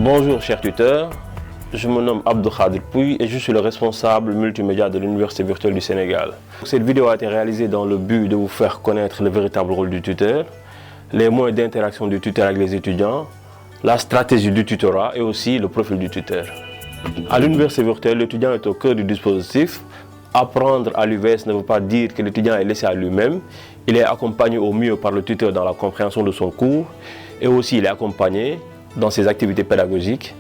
Bonjour chers tuteurs, je me nomme Abdou Khadir Pouy et je suis le responsable multimédia de l'Université virtuelle du Sénégal. Cette vidéo a été réalisée dans le but de vous faire connaître le véritable rôle du tuteur, les moyens d'interaction du tuteur avec les étudiants, la stratégie du tutorat et aussi le profil du tuteur. À l'Université virtuelle, l'étudiant est au cœur du dispositif. Apprendre à l'UVS ne veut pas dire que l'étudiant est laissé à lui-même. Il est accompagné au mieux par le tuteur dans la compréhension de son cours et aussi il est accompagné dans ses activités pédagogiques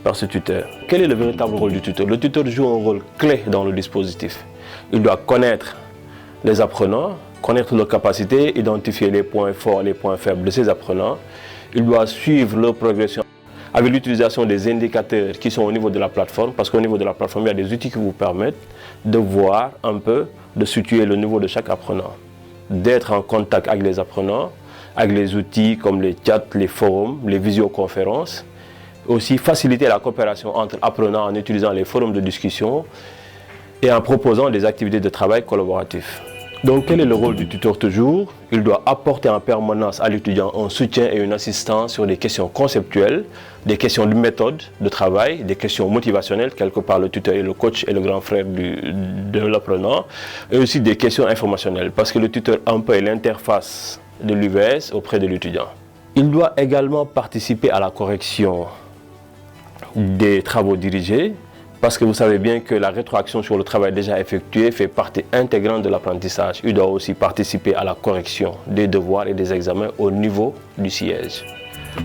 par ce tuteur. Quel est le véritable rôle du tuteur? Le tuteur joue un rôle clé dans le dispositif. Il doit connaître les apprenants, connaître leurs capacités, identifier les points forts et les points faibles de ces apprenants. Il doit suivre leur progression avec l'utilisation des indicateurs qui sont au niveau de la plateforme, parce qu'au niveau de la plateforme, il y a des outils qui vous permettent de voir un peu, de situer le niveau de chaque apprenant, d'être en contact avec les apprenants, avec les outils comme les chats, les forums, les visioconférences, aussi faciliter la coopération entre apprenants en utilisant les forums de discussion et en proposant des activités de travail collaboratif. Donc quel est le rôle du tuteur toujours? Il doit apporter en permanence à l'étudiant un soutien et une assistance sur des questions conceptuelles, des questions de méthode de travail, des questions motivationnelles, quelque part le tuteur est le coach et le grand frère de l'apprenant, et aussi des questions informationnelles, parce que le tuteur un peu est l'interface de l'UVS auprès de l'étudiant. Il doit également participer à la correction des travaux dirigés, parce que vous savez bien que la rétroaction sur le travail déjà effectué fait partie intégrante de l'apprentissage. Il doit aussi participer à la correction des devoirs et des examens au niveau du siège.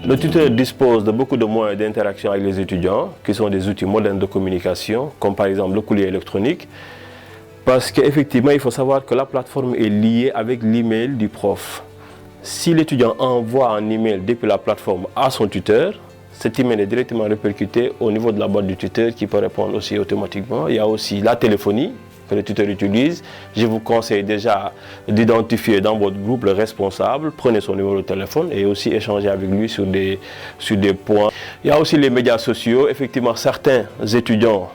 Le tuteur dispose de beaucoup de moyens d'interaction avec les étudiants, qui sont des outils modernes de communication, comme par exemple le courrier électronique, parce qu'effectivement, il faut savoir que la plateforme est liée avec l'email du prof. Si l'étudiant envoie un email depuis la plateforme à son tuteur, cet email est directement répercuté au niveau de la boîte du tuteur qui peut répondre aussi automatiquement. Il y a aussi la téléphonie que le tuteur utilise. Je vous conseille déjà d'identifier dans votre groupe le responsable. Prenez son numéro de téléphone et aussi échanger avec lui sur des points. Il y a aussi les médias sociaux. Effectivement, certains étudiants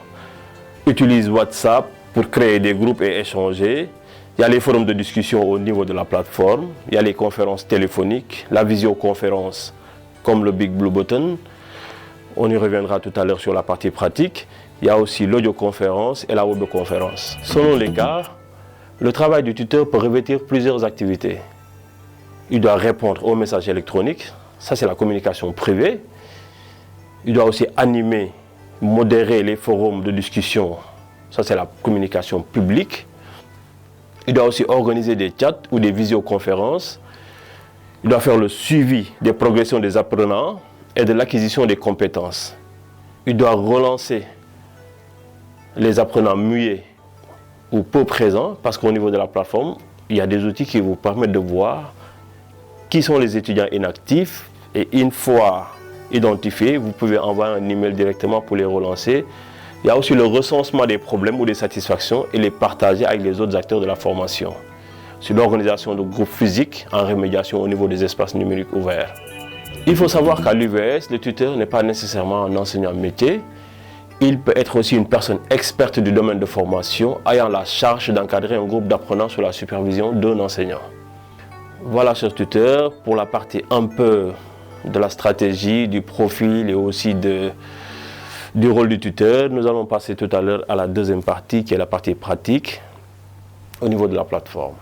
utilisent WhatsApp pour créer des groupes et échanger. Il y a les forums de discussion au niveau de la plateforme. Il y a les conférences téléphoniques, la visioconférence comme le Big Blue Button. On y reviendra tout à l'heure sur la partie pratique. Il y a aussi l'audioconférence et la webconférence. Selon les cas, le travail du tuteur peut revêtir plusieurs activités. Il doit répondre aux messages électroniques, ça c'est la communication privée. Il doit aussi animer, modérer les forums de discussion, ça c'est la communication publique. Il doit aussi organiser des chats ou des visioconférences. Il doit faire le suivi des progressions des apprenants et de l'acquisition des compétences. Il doit relancer les apprenants muets ou peu présents, parce qu'au niveau de la plateforme, il y a des outils qui vous permettent de voir qui sont les étudiants inactifs, et une fois identifiés, vous pouvez envoyer un email directement pour les relancer. Il y a aussi le recensement des problèmes ou des satisfactions et les partager avec les autres acteurs de la formation. Sur l'organisation de groupes physiques en remédiation au niveau des espaces numériques ouverts. Il faut savoir qu'à l'UVS, le tuteur n'est pas nécessairement un enseignant métier. Il peut être aussi une personne experte du domaine de formation ayant la charge d'encadrer un groupe d'apprenants sous la supervision d'un enseignant. Voilà, chers tuteurs, pour la partie un peu de la stratégie, du profil et aussi du rôle du tuteur. Nous allons passer tout à l'heure à la deuxième partie qui est la partie pratique au niveau de la plateforme.